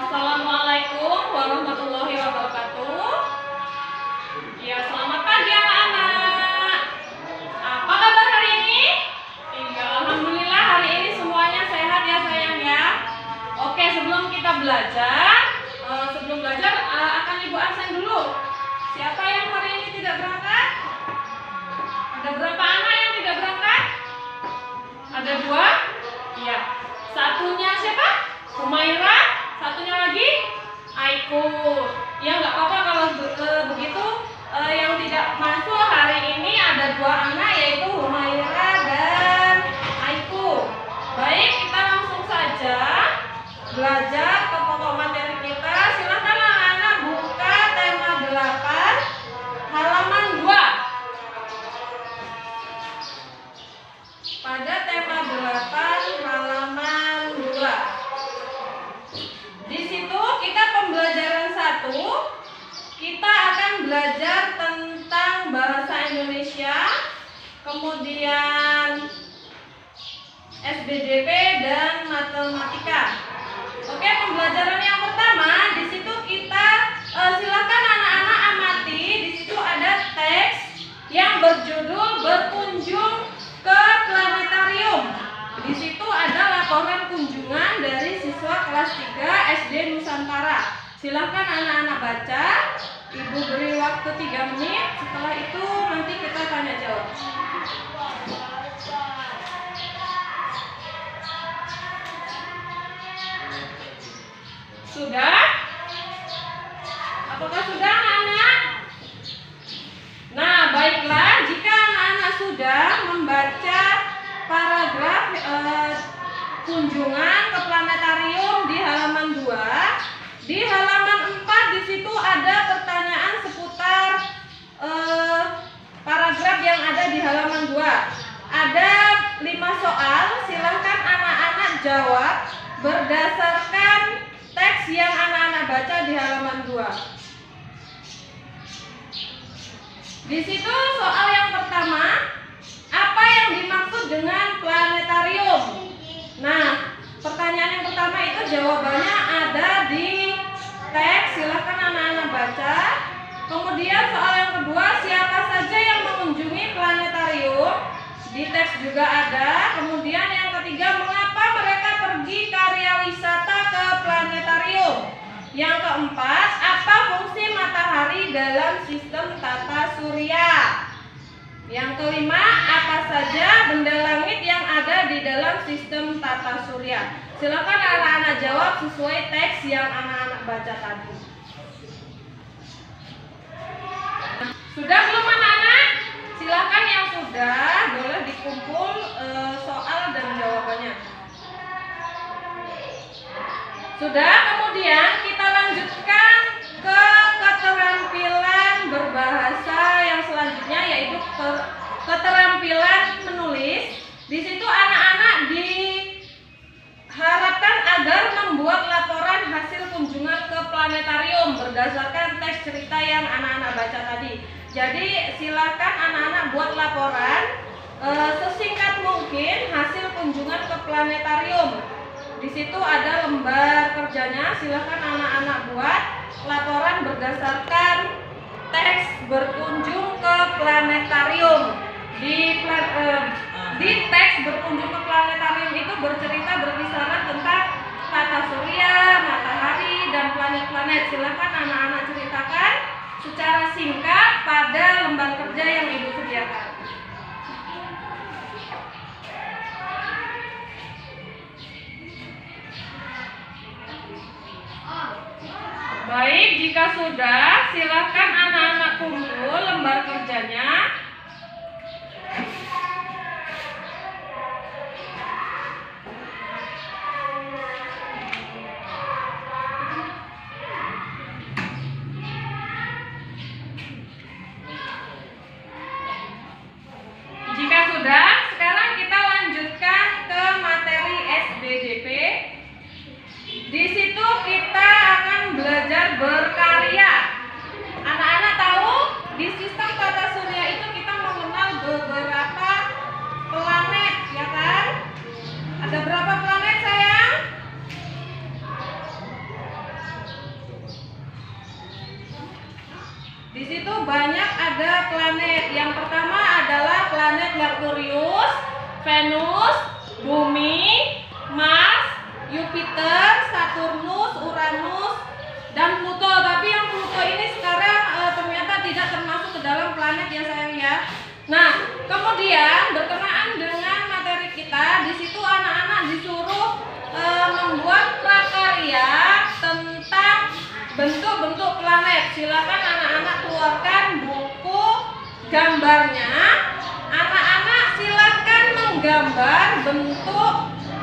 Assalamualaikum warahmatullahi wabarakatuh. Ya, selamat pagi anak-anak. Apa kabar hari ini? Iya, alhamdulillah hari ini semuanya sehat ya sayang ya. Oke, sebelum kita belajar, akan Ibu absen dulu. Siapa yang hari ini tidak berangkat? Ada berapa anak yang tidak berangkat? Ada 2? Iya. Satunya siapa? Humaira. Satunya lagi Aiku. Ya nggak apa-apa kalau begitu. Yang tidak masuk hari ini ada 2 anak, yaitu Humaira dan Aiku. Baik, kita langsung saja belajar ke pokok materi kita. Silakan anak-anak buka tema 8 halaman 2. Pada tema 8 halaman 2. Di situ kita pembelajaran 1, kita akan belajar tentang bahasa Indonesia, kemudian SBDP dan matematika. Oke, pembelajaran yang pertama di situ kita silakan anak-anak amati. Di situ ada teks yang berjudul berkunjung ke planetarium. Di situ ada laporan kunjungan dari siswa kelas 3 SD Nusantara. Silakan anak-anak baca. Ibu beri waktu 3 menit. Setelah itu nanti kita tanya jawab. Sudah? Apakah sudah anak-anak? Nah, baiklah, jika anak-anak sudah membaca paragraf kunjungan ke planetarium di halaman 2, di halaman 4 di situ ada pertanyaan seputar paragraf yang ada di halaman 2. Ada 5 soal, silahkan anak-anak jawab berdasarkan teks yang anak-anak baca di halaman 2. Di situ soal yang pertama, apa yang dimaksud dengan planetarium? Nah, pertanyaan yang pertama itu jawabannya ada di teks, silahkan anak-anak baca. Kemudian soal yang kedua, siapa saja yang mengunjungi planetarium? Di teks juga ada. Kemudian yang ketiga, mengapa mereka pergi karya wisata ke planetarium? Yang keempat, apa fungsi matahari dalam sistem tata surya? Yang kelima, apa saja benda langit yang ada di dalam sistem tata surya? Silakan anak-anak jawab sesuai teks yang anak-anak baca tadi. Sudah belum anak-anak? Silakan yang sudah, boleh dikumpul soal dan jawabannya. Sudah, kemudian kita lanjutkan ke keterampilan berbahasa yang selanjutnya, yaitu keterampilan menulis. Di situ anak-anak diharapkan agar membuat laporan hasil kunjungan ke planetarium berdasarkan teks cerita yang anak-anak baca tadi. Jadi silakan anak-anak buat laporan sesingkat mungkin hasil kunjungan ke planetarium. Di situ ada lembar kerjanya, silakan anak-anak buat laporan berdasarkan teks berkunjung ke planetarium. Di teks berkunjung ke planetarium itu berbicara tentang tata surya, matahari, dan planet-planet. Silakan anak-anak ceritakan secara singkat pada lembar kerja yang Ibu sediakan. Baik, jika sudah, silakan anak-anak kumpul lembar kerjanya. Jika sudah, sekarang kita lanjutkan ke materi SBDP. Di situ kita akan belajar berkarya. Anak-anak tahu di sistem tata surya itu kita mengenal beberapa planet, ya kan? Ada berapa planet sayang? Di situ banyak ada planet. Yang pertama adalah planet Merkurius, Venus, Bumi, Mars, Jupiter, Saturnus, Uranus, dan Pluto. Tapi yang Pluto ini sekarang ternyata tidak termasuk ke dalam planet ya sayang ya. Nah, kemudian berkenaan dengan materi kita, di situ anak-anak disuruh membuat prakarya tentang bentuk-bentuk planet. Silakan anak-anak keluarkan buku gambarnya. Anak-anak silakan menggambar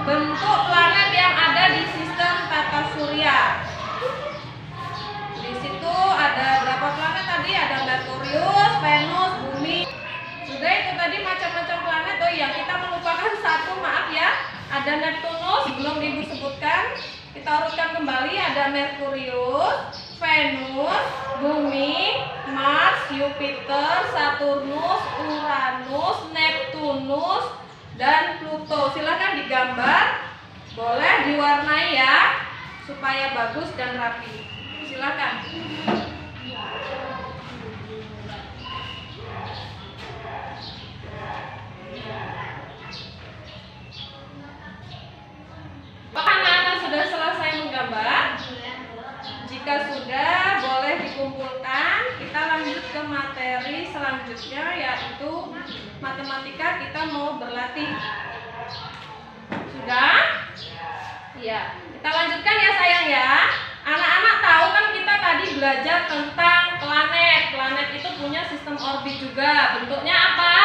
bentuk planet yang ada di sistem tata surya. Di situ ada berapa planet tadi? Ada Merkurius, Venus, Bumi. Sudah itu tadi macam-macam planet. Oh iya, kita melupakan satu, maaf ya. Ada Neptunus, belum Ibu sebutkan. Kita urutkan kembali, ada Merkurius, Venus, Bumi, Mars, Jupiter, Saturnus, Uranus, Neptunus, dan Pluto. Silakan digambar, boleh diwarnai ya, supaya bagus dan rapi. Silakan. Anak-anak sudah selesai menggambar? Jika sudah, boleh dikumpulkan. Kita lanjut ke materi selanjutnya, yaitu matematika. Kita mau berlatih. Sudah? Iya. Kita lanjutkan ya sayang ya. Anak-anak tahu kan kita tadi belajar tentang planet. Planet itu punya sistem orbit juga. Bentuknya apa?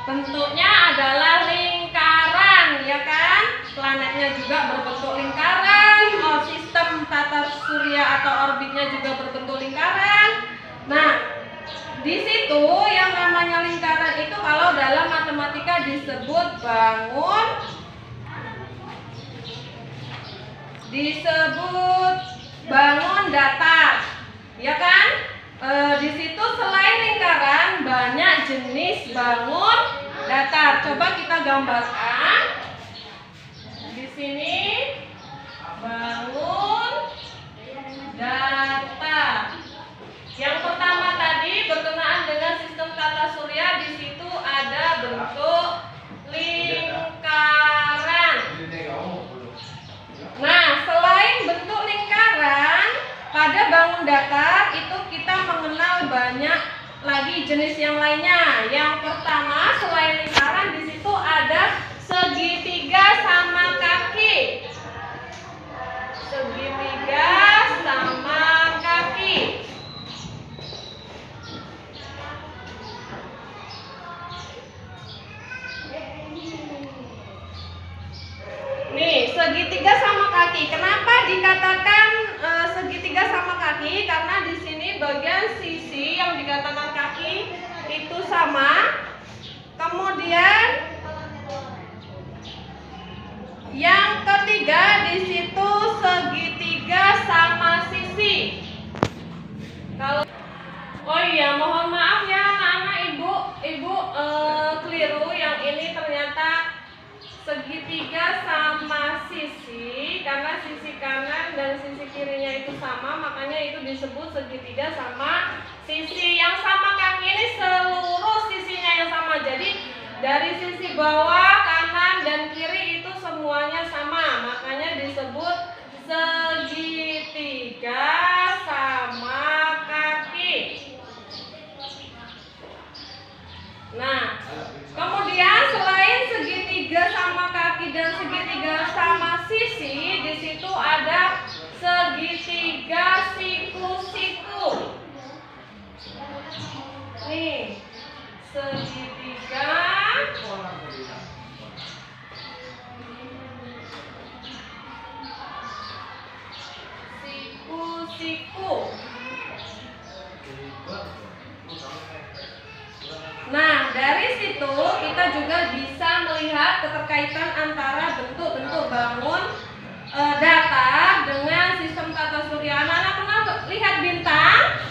Bentuknya adalah lingkaran, ya kan? Planetnya juga berbentuk lingkaran. Sistem tata surya atau orbitnya juga berbentuk lingkaran. Nah, di situ yang namanya lingkaran itu kalau dalam matematika disebut bangun datar, ya kan? Di situ selain lingkaran banyak jenis bangun datar. Coba kita gambarkan. Di sini bangun datar. Yang pertama tadi berkenaan dengan sistem tata surya, di situ ada bentuk lingkaran. Nah, selain bentuk lingkaran, pada bangun datar itu kita mengenal banyak lagi jenis yang lainnya. Yang pertama, selain lingkaran, di situ ada segitiga sama kaki. Segitiga sama kaki. Nih, segitiga sama kaki. Kenapa dikatakan segitiga sama kaki? Karena di sini bagian sisi yang dikatakan kaki itu sama. Kemudian yang ketiga di situ segitiga sama sisi. Kalau oh iya, mohon maaf ya anak-anak, ibu keliru. Yang ini ternyata segitiga sama sisi, karena sisi kanan dan sisi kirinya itu sama, makanya itu disebut segitiga sama sisi. Yang sama kaki ini seluruh sisinya yang sama. Jadi dari sisi bawah, kanan, dan kiri itu semuanya sama, makanya disebut segitiga sama kaki. Nah, kemudian selain segitiga sama kaki dan segitiga sama sisi, di situ ada segitiga siku-siku. Nih, segitiga siku-siku. Nah, dari situ kita juga bisa melihat keterkaitan antara bentuk-bentuk bangun datar dengan sistem tata surya. Anak-anak pernah lihat bintang?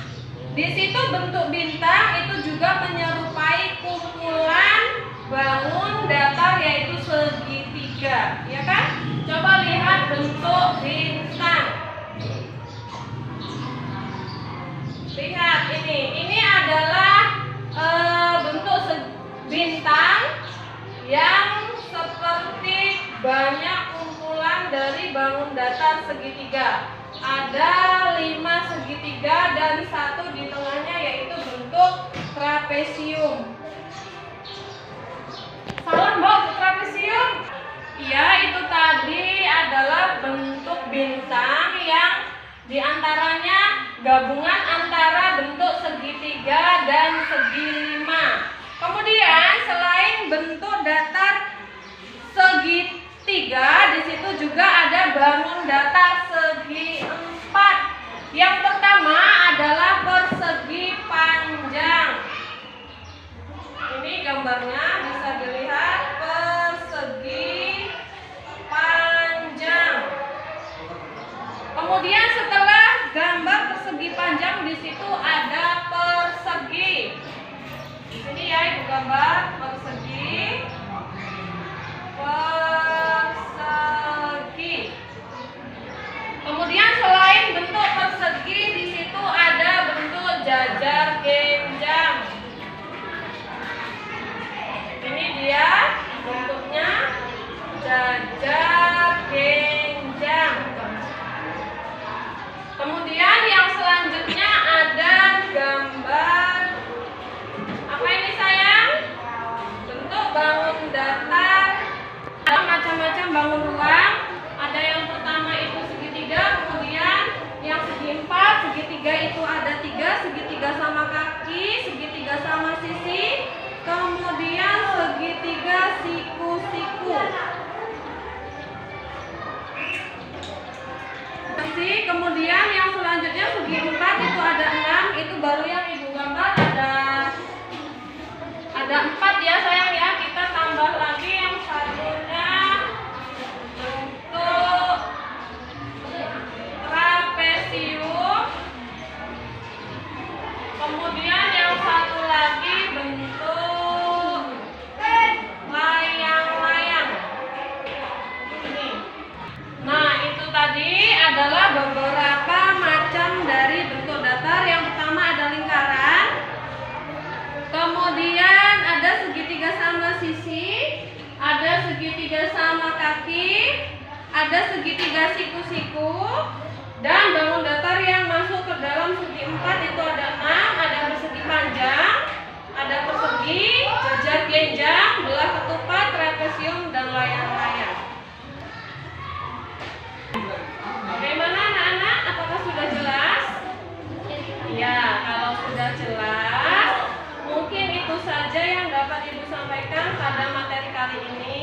Di situ bentuk bintang itu juga menyerupai kumpulan bangun datar, yaitu segitiga, ya kan? Coba lihat bentuk bintang. Lihat ini datar segitiga. Ada 5 segitiga dan 1 di tengahnya, yaitu bentuk trapesium. Salah Mbak, trapesium? Iya, itu tadi adalah bentuk bintang yang diantaranya gabungan antara bentuk segitiga dan segi 5. Kemudian selain bentuk datar segitiga, di situ juga ada bangun datar segi 4. Yang pertama adalah persegi panjang. Ini gambarnya bisa dilihat, persegi panjang. Kemudian setelah gambar persegi panjang, di situ ada persegi. Di sini ya Ibu gambar persegi. Kemudian selain bentuk persegi, di situ ada bentuk jajar genjang. Ini dia bentuknya, jajar genjang. Kemudian yang selanjutnya ada gambar apa ini sayang? Bentuk bangun datar. Ada macam-macam bangun ruang. Ada yang pertama itu segitiga, kemudian yang segi 4. Segitiga itu ada 3, segitiga sama kaki, segitiga sama sisi, kemudian segitiga siku-siku. Kemudian yang selanjutnya segi 4 itu ada 6, itu baru yang Ibu gambar ada 4 ya sayang ya. Kita tambah lagi yang satunya bentuk trapesium. Kemudian yang satu lagi bentuk layang-layang. Ini. Nah, itu tadi adalah beberapa macam dari bentuk datar. Yang pertama ada lingkaran. Kemudian ada segitiga sama sisi, ada segitiga sama kaki, ada segitiga siku-siku, dan bangun datar yang masuk ke dalam segi 4 itu ada 6, ada persegi panjang, ada persegi, jajar genjang, belah ketupat, trapesium, dan layang-layang. Bagaimana anak-anak? Apakah sudah jelas? Ya, kalau sudah jelas, mungkin itu saja yang dapat Ibu sampaikan pada materi kali ini.